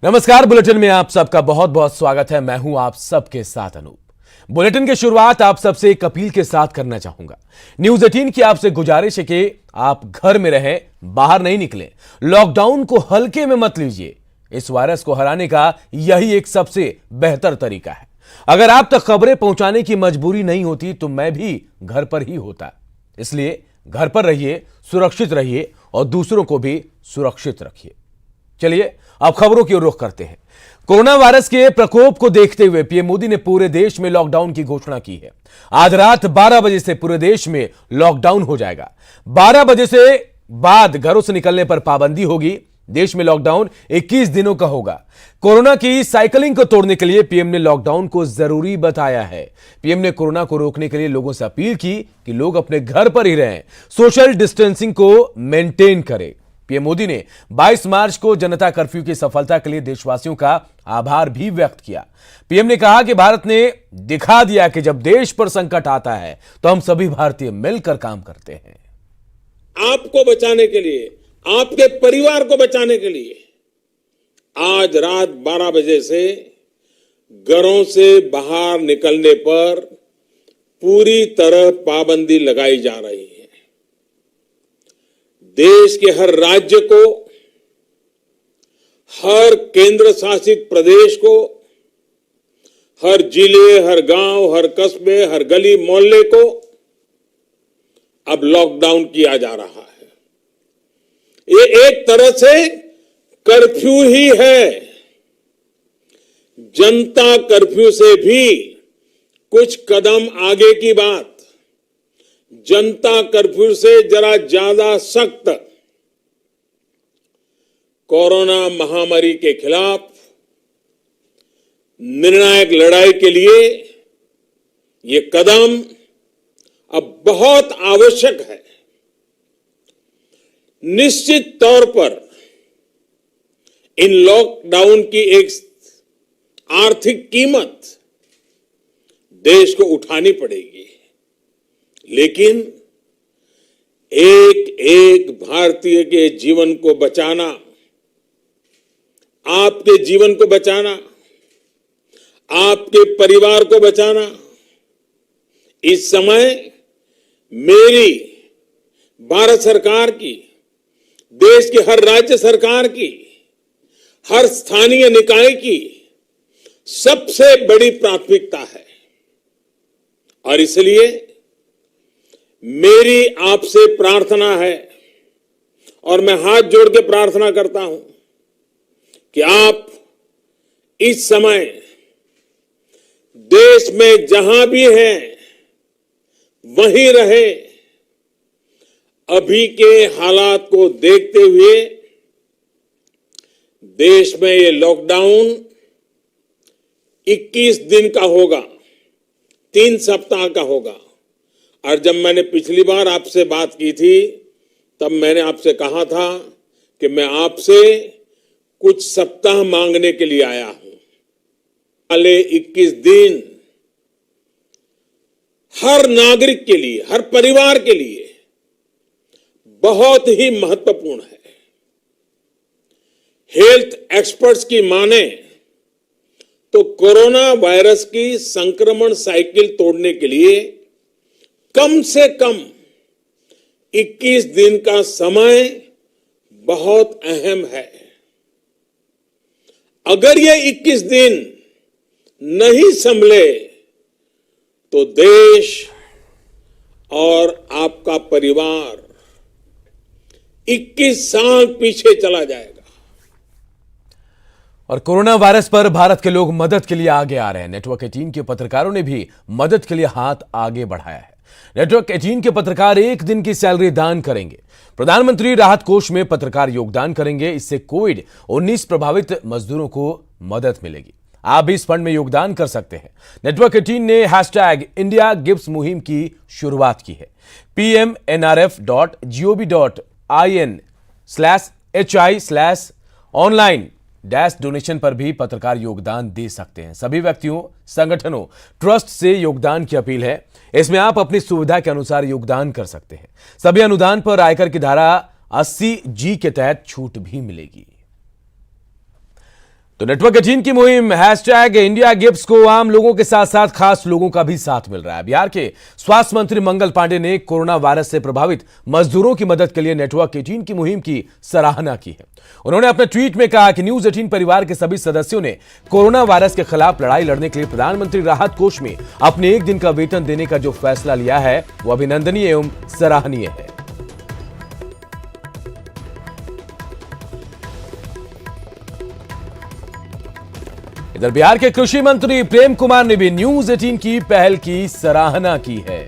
नमस्कार। बुलेटिन में आप सबका बहुत बहुत स्वागत है। मैं हूं आप सबके साथ अनूप। बुलेटिन की शुरुआत आप सबसे एक अपील के साथ करना चाहूंगा। न्यूज 18 की आपसे गुजारिश है कि आप घर में रहें, बाहर नहीं निकलें। लॉकडाउन को हल्के में मत लीजिए। इस वायरस को हराने का यही एक सबसे बेहतर तरीका है। अगर आप तक खबरें पहुंचाने की मजबूरी नहीं होती तो मैं भी घर पर ही होता। इसलिए घर पर रहिए, सुरक्षित रहिए और दूसरों को भी सुरक्षित रखिए। चलिए अब खबरों की ओर रुख करते हैं। कोरोना वायरस के प्रकोप को देखते हुए पीएम मोदी ने पूरे देश में लॉकडाउन की घोषणा की है। आज रात 12 बजे से पूरे देश में लॉकडाउन हो जाएगा। 12 बजे से बाद घरों से निकलने पर पाबंदी होगी। देश में लॉकडाउन 21 दिनों का होगा। कोरोना की साइकिलिंग को तोड़ने के लिए पीएम ने लॉकडाउन को जरूरी बताया है। पीएम ने कोरोना को रोकने के लिए लोगों से अपील की कि लोग अपने घर पर ही रहें, सोशल डिस्टेंसिंग को मेंटेन करें। पीएम मोदी ने 22 मार्च को जनता कर्फ्यू की सफलता के लिए देशवासियों का आभार भी व्यक्त किया। पीएम ने कहा कि भारत ने दिखा दिया कि जब देश पर संकट आता है तो हम सभी भारतीय मिलकर काम करते हैं। आपको बचाने के लिए, आपके परिवार को बचाने के लिए आज रात 12 बजे से घरों से बाहर निकलने पर पूरी तरह पाबंदी लगाई जा रही है। देश के हर राज्य को, हर केंद्र शासित प्रदेश को, हर जिले, हर गांव, हर कस्बे, हर गली मोहल्ले को अब लॉकडाउन किया जा रहा है। ये एक तरह से कर्फ्यू ही है। जनता कर्फ्यू से भी कुछ कदम आगे की बात। जनता कर्फ्यू से जरा ज्यादा सख्त। कोरोना महामारी के खिलाफ निर्णायक लड़ाई के लिए ये कदम अब बहुत आवश्यक है। निश्चित तौर पर इन लॉकडाउन की एक आर्थिक कीमत देश को उठानी पड़ेगी, लेकिन एक एक भारतीय के जीवन को बचाना, आपके जीवन को बचाना, आपके परिवार को बचाना इस समय मेरी, भारत सरकार की, देश की हर राज्य सरकार की, हर स्थानीय निकाय की सबसे बड़ी प्राथमिकता है। और इसलिए मेरी आपसे प्रार्थना है और मैं हाथ जोड़ के प्रार्थना करता हूं कि आप इस समय देश में जहां भी हैं वहीं रहे। अभी के हालात को देखते हुए देश में ये लॉकडाउन 21 दिन का होगा, 3 सप्ताह का होगा। और जब मैंने पिछली बार आपसे बात की थी तब मैंने आपसे कहा था कि मैं आपसे कुछ सप्ताह मांगने के लिए आया हूं। अगले 21 दिन हर नागरिक के लिए, हर परिवार के लिए बहुत ही महत्वपूर्ण है। हेल्थ एक्सपर्ट्स की माने तो कोरोना वायरस की संक्रमण साइकिल तोड़ने के लिए कम से कम 21 दिन का समय बहुत अहम है। अगर ये 21 दिन नहीं संभले तो देश और आपका परिवार 21 साल पीछे चला जाएगा। और कोरोना वायरस पर भारत के लोग मदद के लिए आगे आ रहे हैं। नेटवर्क 18 के पत्रकारों ने भी मदद के लिए हाथ आगे बढ़ाया है। नेटवर्क 18 के पत्रकार एक दिन की सैलरी दान करेंगे। प्रधानमंत्री राहत कोष में पत्रकार योगदान करेंगे। इससे कोविड-19 प्रभावित मजदूरोर को मदद मिलेगी। आप भी इस फंड में योगदान कर सकते हैं। नेटवर्क 18 ने #इंडिया गिव्स मुहिम की शुरुआत की है। pmnrf.gov.in/hi/online डोनेशन पर भी पत्रकार योगदान दे सकते हैं। सभी व्यक्तियों, संगठनों, ट्रस्ट से योगदान की अपील है। इसमें आप अपनी सुविधा के अनुसार योगदान कर सकते हैं। सभी अनुदान पर आयकर की धारा 80G के तहत छूट भी मिलेगी। तो नेटवर्क 18 की मुहिम #इंडिया गिव्स को आम लोगों के साथ साथ खास लोगों का भी साथ मिल रहा है। बिहार के स्वास्थ्य मंत्री मंगल पांडे ने कोरोना वायरस से प्रभावित मजदूरों की मदद के लिए नेटवर्क 18 की मुहिम की सराहना की है। उन्होंने अपने ट्वीट में कहा कि न्यूज 18 परिवार के सभी सदस्यों ने कोरोना वायरस के खिलाफ लड़ाई लड़ने के लिए प्रधानमंत्री राहत कोष में अपने 1 दिन का वेतन देने का जो फैसला लिया है वो अभिनंदनीय एवं सराहनीय है। इधर बिहार के कृषि मंत्री प्रेम कुमार ने भी न्यूज 18 की पहल की सराहना की है।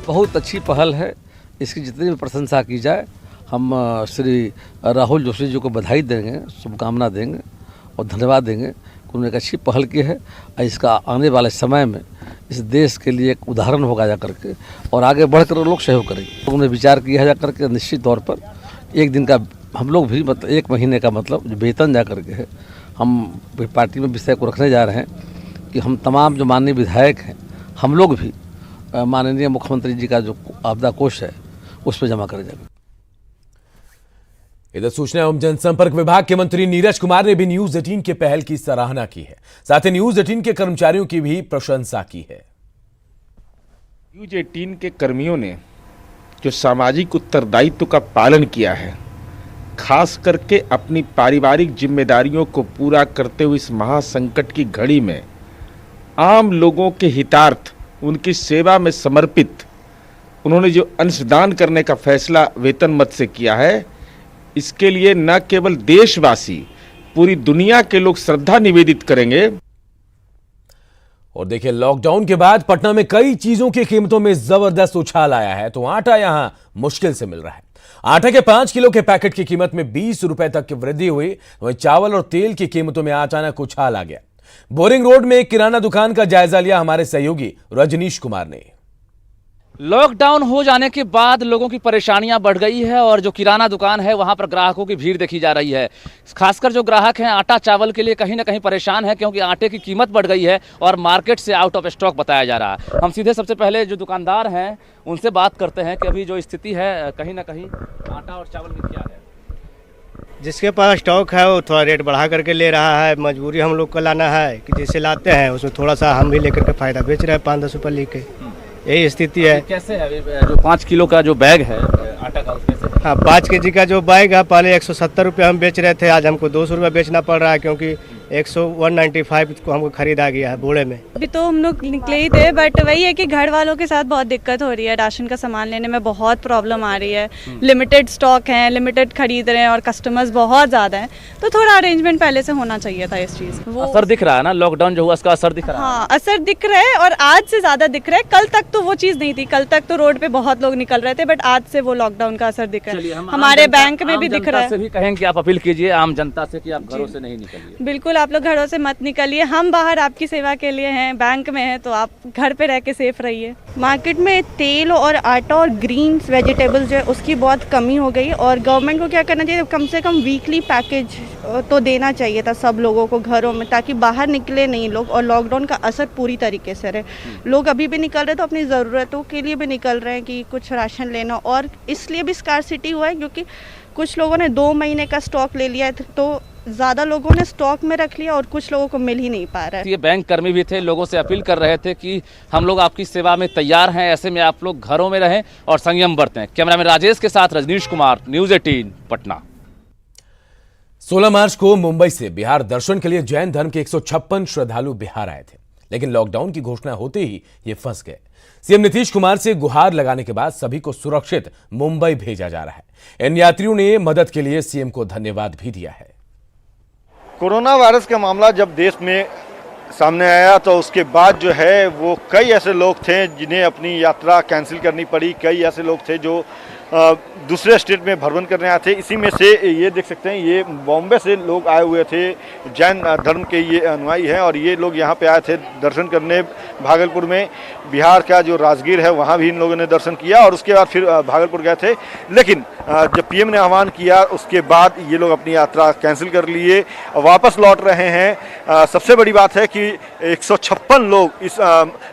बहुत अच्छी पहल है, इसकी जितनी भी प्रशंसा की जाए। हम श्री राहुल जोशी जी को बधाई देंगे, शुभकामना देंगे और धन्यवाद देंगे कि उन्होंने एक अच्छी पहल की है। इसका आने वाले समय में इस देश के लिए एक उदाहरण होगा जा करके और आगे बढ़कर लोग सहयोग करेंगे। उन्होंने विचार किया जा करके निश्चित तौर पर 1 दिन का हम लोग भी मतलब 1 महीने का मतलब जो वेतन जा करके है, हम पार्टी में विषय को रखने जा रहे हैं कि हम तमाम जो माननीय विधायक हैं हम लोग भी माननीय मुख्यमंत्री जी का जो आपदा कोष है उस पर जमा करे जाएंगे। इधर सूचना एवं जनसंपर्क विभाग के मंत्री नीरज कुमार ने भी न्यूज 18 के पहल की सराहना की है। साथ ही न्यूज 18 के कर्मचारियों की भी प्रशंसा की है। न्यूज 18 के कर्मियों ने जो सामाजिक उत्तरदायित्व का पालन किया है, खास करके अपनी पारिवारिक जिम्मेदारियों को पूरा करते हुए इस महासंकट की घड़ी में आम लोगों के हितार्थ उनकी सेवा में समर्पित उन्होंने जो अंशदान करने का फैसला वेतन मद से किया है, इसके लिए न केवल देशवासी पूरी दुनिया के लोग श्रद्धा निवेदित करेंगे। और देखिए, लॉकडाउन के बाद पटना में कई चीजों की कीमतों में जबरदस्त उछाल आया है। तो आटा यहां मुश्किल से मिल रहा है। आटा के 5 किलो के पैकेट की कीमत में 20 रुपए तक की वृद्धि हुई। वहीं चावल और तेल की कीमतों में अचानक उछाल आ गया। बोरिंग रोड में एक किराना दुकान का जायजा लिया हमारे सहयोगी रजनीश कुमार ने। लॉकडाउन हो जाने के बाद लोगों की परेशानियां बढ़ गई है और जो किराना दुकान है वहां पर ग्राहकों की भीड़ देखी जा रही है। खासकर जो ग्राहक हैं आटा चावल के लिए कहीं ना कहीं परेशान है, क्योंकि आटे की कीमत बढ़ गई है और मार्केट से आउट ऑफ स्टॉक बताया जा रहा है। हम सीधे सबसे पहले जो दुकानदार हैं उनसे बात करते हैं कि अभी जो स्थिति है कहीं ना कहीं आटा और चावल में क्या है। जिसके पास स्टॉक है वो थोड़ा रेट बढ़ा करके ले रहा है। मजबूरी हम लोग को लाना है कि जैसे लाते हैं उसमें थोड़ा सा हम भी लेकर के फायदा बेच रहे हैं 5-10 रुपये लेके। यही स्थिति है। कैसे है जो 5 किलो का जो बैग है आटा का, कैसे है? हाँ, 5 केजी का जो बैग है पहले 170 रुपये हम बेच रहे थे, आज हमको 200 रुपये बेचना पड़ रहा है, क्योंकि 195 को हमको खरीदा गया है बोरे में। अभी तो हम लोग निकले ही थे, बट वही है कि घर वालों के साथ बहुत दिक्कत हो रही है। राशन का सामान लेने में बहुत प्रॉब्लम आ रही है। लिमिटेड स्टॉक है, लिमिटेड खरीद रहे हैं और कस्टमर्स बहुत ज़्यादा हैं, तो थोड़ा अरेंजमेंट पहले से होना चाहिए था इस चीज़। वो असर दिख रहा है ना, लॉकडाउन जो हुआ उसका असर दिख रहा है। हाँ, असर दिख रहा है और आज से ज़्यादा दिख रहा है। कल तक तो वो चीज़ नहीं थी, कल तक तो रोड पे बहुत लोग निकल रहे थे, बट आज से वो लॉकडाउन का असर दिख रहा है। हमारे बैंक में भी दिख रहा है। से भी कहें कि आप अपील कीजिए आम जनता से कि आप घरों से नहीं निकलिए। बिल्कुल, आप लोग घरों से मत निकलिए। हम बाहर आपकी सेवा के लिए हैं, बैंक में हैं, तो आप घर पे रह के सेफ रहिए। मार्केट में तेल और आटा और ग्रीन्स वेजिटेबल्स जो है उसकी बहुत कमी हो गई और गवर्नमेंट को क्या करना चाहिए, कम से कम वीकली पैकेज तो देना चाहिए था सब लोगों को घरों में, ताकि बाहर निकले नहीं लोग और लॉकडाउन का असर पूरी तरीके से रहे। लोग अभी भी निकल रहे तो अपनी ज़रूरतों के लिए भी निकल रहे हैं कि कुछ राशन लेना, और इसलिए भी स्कार्सिटी हुआ है क्योंकि कुछ लोगों ने 2 महीने का स्टॉक ले लिया है, तो ज़्यादा लोगों ने स्टॉक में रख लिया और कुछ लोगों को मिल ही नहीं पा रहा है। ये बैंक कर्मी भी थे, लोगों से अपील कर रहे थे कि हम लोग आपकी सेवा में तैयार हैं, ऐसे में आप लोग घरों में रहें और संयम बरतें। कैमरामैन राजेश के साथ रजनीश कुमार, न्यूज़ 18 पटना। 16 मार्च को मुंबई से बिहार दर्शन के लिए जैन धर्म के 156 श्रद्धालु बिहार आए थे, लेकिन लॉकडाउन की घोषणा होते ही ये फंस गए। सीएम नीतीश कुमार से गुहार लगाने के बाद सभी को सुरक्षित मुंबई भेजा जा रहा है। इन यात्रियों ने मदद के लिए सीएम को धन्यवाद भी दिया है। कोरोना वायरस का मामला जब देश में सामने आया तो उसके बाद जो है वो कई ऐसे लोग थे जिन्हें अपनी यात्रा कैंसिल करनी पड़ी। कई ऐसे लोग थे जो दूसरे स्टेट में भ्रमण करने आए थे। इसी में से ये देख सकते हैं, ये बॉम्बे से लोग आए हुए थे, जैन धर्म के ये अनुयायी हैं और ये लोग यहाँ पे आए थे दर्शन करने। भागलपुर में बिहार का जो राजगीर है वहाँ भी इन लोगों ने दर्शन किया और उसके बाद फिर भागलपुर गए थे। लेकिन जब पीएम ने आह्वान किया उसके बाद ये लोग अपनी यात्रा कैंसिल कर लिए, वापस लौट रहे हैं। सबसे बड़ी बात है कि 156 लोग इस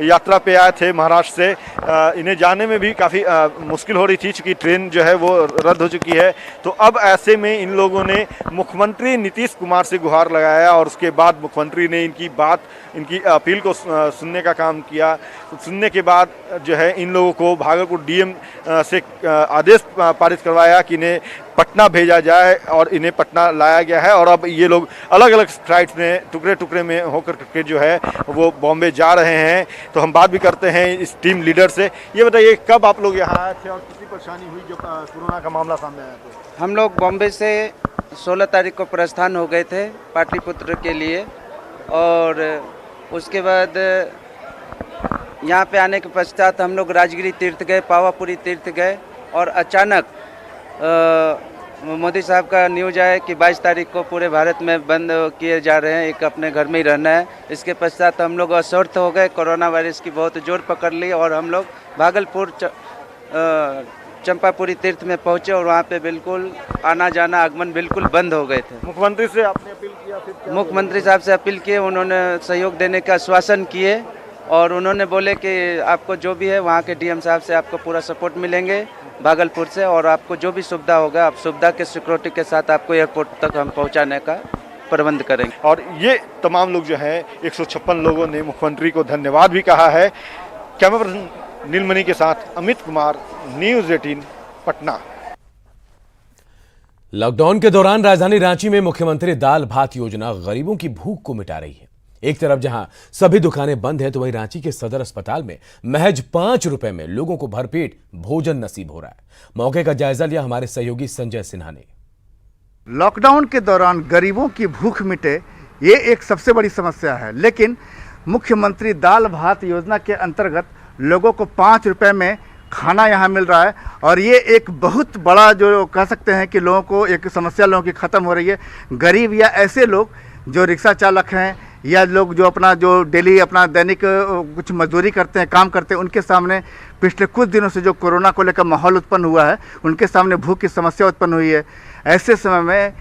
यात्रा पे आए थे महाराष्ट्र से। इन्हें जाने में भी काफ़ी मुश्किल हो रही थी, चूँकि ट्रेन जो है वो रद्द हो चुकी है। तो अब ऐसे में इन लोगों ने मुख्यमंत्री नीतीश कुमार से गुहार लगाया और उसके बाद मुख्यमंत्री ने इनकी अपील को सुनने का काम किया। सुनने के बाद जो है इन लोगों को भागलपुर डीएम से आदेश पारित करवाया कि इन्हें पटना भेजा जाए और इन्हें पटना लाया गया है। और अब ये लोग अलग अलग फ्लाइट्स में टुकड़े टुकड़े में होकर के जो है वो बॉम्बे जा रहे हैं। तो हम बात भी करते हैं इस टीम लीडर से। ये बताइए, कब आप लोग यहाँ आए थे और कितनी परेशानी हुई जो कोरोना का मामला सामने आया था? हम लोग बॉम्बे से 16 तारीख को प्रस्थान हो गए थे पाटलिपुत्र के लिए, और उसके बाद यहाँ पे आने के पश्चात हम लोग राजगिरी तीर्थ गए, पावापुरी तीर्थ गए, और अचानक मोदी साहब का न्यूज आया कि 22 तारीख को पूरे भारत में बंद किए जा रहे हैं, एक अपने घर में ही रहना है। इसके पश्चात हम लोग अस्वस्थ हो गए, कोरोना वायरस की बहुत जोर पकड़ ली और हम लोग भागलपुर चंपापुरी तीर्थ में पहुंचे और वहाँ पे बिल्कुल आना जाना आगमन बिल्कुल बंद हो गए थे। मुख्यमंत्री से आपने अपील किया? फिर क्या मुख्यमंत्री साहब से अपील किए, उन्होंने सहयोग देने का आश्वासन किए और उन्होंने बोले कि आपको जो भी है वहाँ के डीएम साहब से आपको पूरा सपोर्ट मिलेंगे भागलपुर से, और आपको जो भी सुविधा होगा आप सुविधा के सिक्योरिटी के साथ आपको एयरपोर्ट तक हम पहुँचाने का प्रबंध करेंगे। और ये तमाम लोग जो हैं 156 लोगों ने मुख्यमंत्री को धन्यवाद भी कहा है। कैमरा पर्सन नीलमणि के साथ अमित कुमार, न्यूज़ 18 पटना। लॉकडाउन के दौरान राजधानी रांची में मुख्यमंत्री दाल भात योजना गरीबों की भूख को मिटा रही है। एक तरफ जहां सभी दुकानें बंद हैं तो वहीं रांची के सदर अस्पताल में महज 5 रुपए में लोगों को भरपेट भोजन नसीब हो रहा है। मौके का जायजा लिया हमारे सहयोगी संजय सिन्हा ने। लॉकडाउन के दौरान गरीबों की भूख मिटे, ये एक सबसे बड़ी समस्या है, लेकिन मुख्यमंत्री दाल भात योजना के अंतर्गत लोगों को 5 रुपए में खाना यहाँ मिल रहा है और ये एक बहुत बड़ा जो कह सकते हैं कि लोगों को एक समस्या लोगों की ख़त्म हो रही है। गरीब या ऐसे लोग जो रिक्शा चालक हैं या लोग जो अपना जो डेली अपना दैनिक कुछ मजदूरी करते हैं, काम करते हैं, उनके सामने पिछले कुछ दिनों से जो कोरोना को लेकर माहौल उत्पन्न हुआ है, उनके सामने भूख की समस्या उत्पन्न हुई है। ऐसे समय में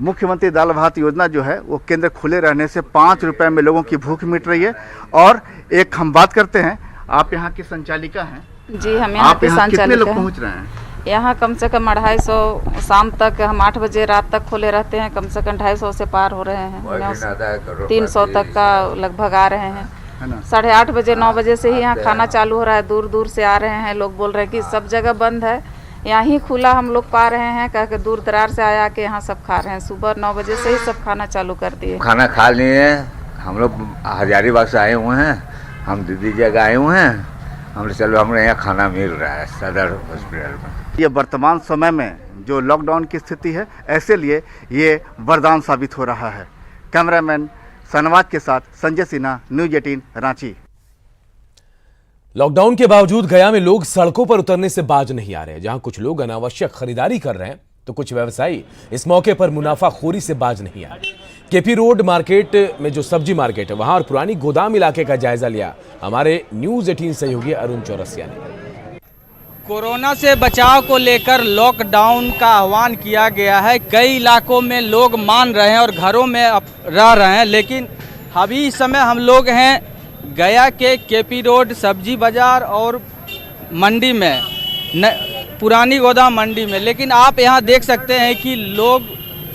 मुख्यमंत्री दाल भात योजना जो है वो केंद्र खुले रहने से 5 रुपए में लोगों की भूख मिट रही है। और एक हम बात करते हैं, आप यहाँ की संचालिका हैं? जी, हम यहाँ पे संचालिका। कितने लोग पहुँच रहे हैं? यहाँ कम से कम 250 शाम तक, हम 8 बजे रात तक खुले रहते हैं, कम से कम 250 से पार हो रहे हैं, 300 तक का लगभग आ रहे हैं। 8:30 बजे 9 बजे से ही यहाँ खाना चालू हो रहा है, दूर दूर से आ रहे हैं लोग, बोल रहे हैं कि सब जगह बंद है, यहाँ ही खुला हम लोग पा रहे हैं, कह के दूर दरार से आया के यहाँ सब खा रहे हैं। सुबह 9 बजे से ही सब खाना चालू कर दिए। खाना खा लिए, हम लोग हजारीबाग से आए हुए हैं, हम दीदी जगह आए हुए हैं, हमने चलो हमें यहाँ खाना मिल रहा है सदर हॉस्पिटल में। ये वर्तमान समय में जो लॉकडाउन की स्थिति है, ऐसे लिए ये वरदान साबित हो रहा है। कैमरामैन सनवाज के साथ संजय सिन्हा, न्यूज़ 18 रांची। लॉकडाउन के बावजूद गया में लोग सड़कों पर उतरने से बाज नहीं आ रहे। जहां कुछ लोग अनावश्यक खरीदारी कर रहे हैं तो कुछ व्यवसायी इस मौके पर मुनाफाखोरी से बाज नहीं आ रहे। केपी रोड मार्केट में जो सब्जी मार्केट है वहां और पुरानी गोदाम इलाके का जायजा लिया हमारे न्यूज़ 18 सहयोगी अरुण चौरसिया ने। कोरोना से बचाव को लेकर लॉकडाउन का आह्वान किया गया है। कई इलाकों में लोग मान रहे हैं और घरों में रह रहे हैं, लेकिन अभी इस समय हम लोग हैं गया के केपी रोड सब्जी बाज़ार और मंडी में, पुरानी गोदाम मंडी में। लेकिन आप यहाँ देख सकते हैं कि लोग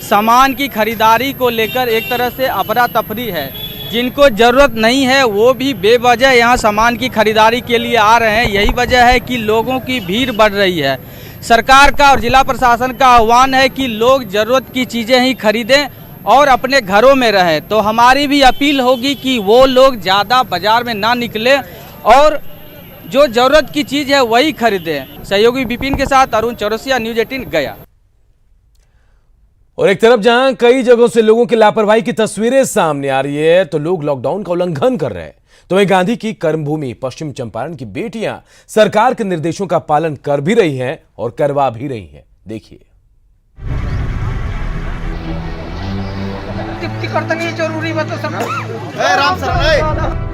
सामान की खरीदारी को लेकर एक तरह से अफरा तफरी है। जिनको ज़रूरत नहीं है वो भी बेवजह यहाँ सामान की खरीदारी के लिए आ रहे हैं। यही वजह है कि लोगों की भीड़ बढ़ रही है। सरकार का और जिला प्रशासन का आह्वान है कि लोग ज़रूरत की चीज़ें ही खरीदें और अपने घरों में रहें। तो हमारी भी अपील होगी कि वो लोग ज़्यादा बाज़ार में ना निकले और जो ज़रूरत की चीज़ है वही खरीदें। सहयोगी विपिन के साथ अरुण चौरसिया, न्यूज़ 18 गया। और एक तरफ जहां कई जगहों से लोगों की लापरवाही की तस्वीरें सामने आ रही है तो लोग लॉकडाउन का उल्लंघन कर रहे हैं, तो वहीं गांधी की कर्मभूमि पश्चिम चंपारण की बेटियां सरकार के निर्देशों का पालन कर भी रही हैं और करवा भी रही हैं। देखिए। जरूरी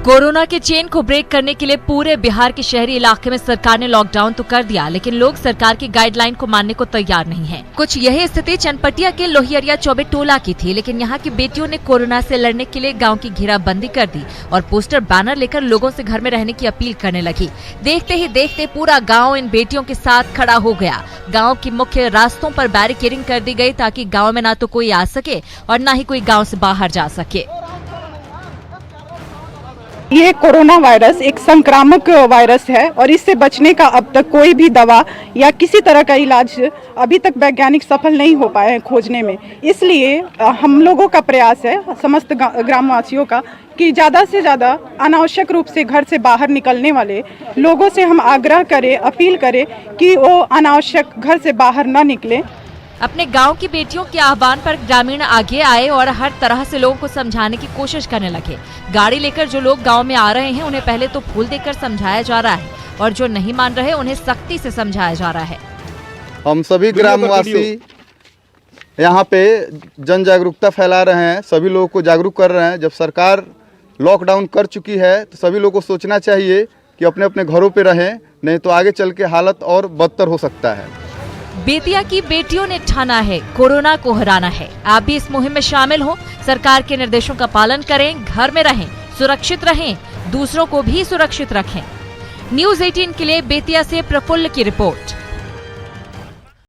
कोरोना के चेन को ब्रेक करने के लिए पूरे बिहार के शहरी इलाके में सरकार ने लॉकडाउन तो कर दिया, लेकिन लोग सरकार की गाइडलाइन को मानने को तैयार नहीं हैं। कुछ यही स्थिति चनपटिया के लोहियरिया चौबे टोला की थी, लेकिन यहाँ की बेटियों ने कोरोना से लड़ने के लिए गांव की घेराबंदी कर दी और पोस्टर बैनर लेकर लोगों से घर में रहने की अपील करने लगी। देखते ही देखते पूरा गाँव इन बेटियों के साथ खड़ा हो गया। गाँव की मुख्य रास्तों पर बैरिकेडिंग कर दी गयी ताकि गाँव में न तो कोई आ सके और न ही कोई गाँव से बाहर जा सके। ये कोरोना वायरस एक संक्रामक वायरस है और इससे बचने का अब तक कोई भी दवा या किसी तरह का इलाज अभी तक वैज्ञानिक सफल नहीं हो पाए हैं खोजने में। इसलिए हम लोगों का प्रयास है, समस्त ग्रामवासियों का, कि ज़्यादा से ज़्यादा अनावश्यक रूप से घर से बाहर निकलने वाले लोगों से हम आग्रह करें, अपील करें कि वो अनावश्यक घर से बाहर न निकलें। अपने गांव की बेटियों के आह्वान पर ग्रामीण आगे आए और हर तरह से लोगों को समझाने की कोशिश करने लगे। गाड़ी लेकर जो लोग गांव में आ रहे हैं उन्हें पहले तो फूल देकर समझाया जा रहा है और जो नहीं मान रहे उन्हें सख्ती से समझाया जा रहा है। हम सभी ग्रामवासी यहाँ पे जन जागरूकता फैला रहे हैं, सभी लोगों को जागरूक कर रहे हैं। जब सरकार लॉकडाउन कर चुकी है तो सभी लोगों को सोचना चाहिए कि अपने अपने घरों पे रहें, नहीं तो आगे चल के हालत और बदतर हो सकता है। बेतिया की बेटियों ने ठाना है कोरोना को हराना है। आप भी इस मुहिम में शामिल हो, सरकार के निर्देशों का पालन करें, घर में रहें, सुरक्षित रहें, दूसरों को भी सुरक्षित रखें। न्यूज़ 18 के लिए बेतिया से प्रफुल्ल की रिपोर्ट।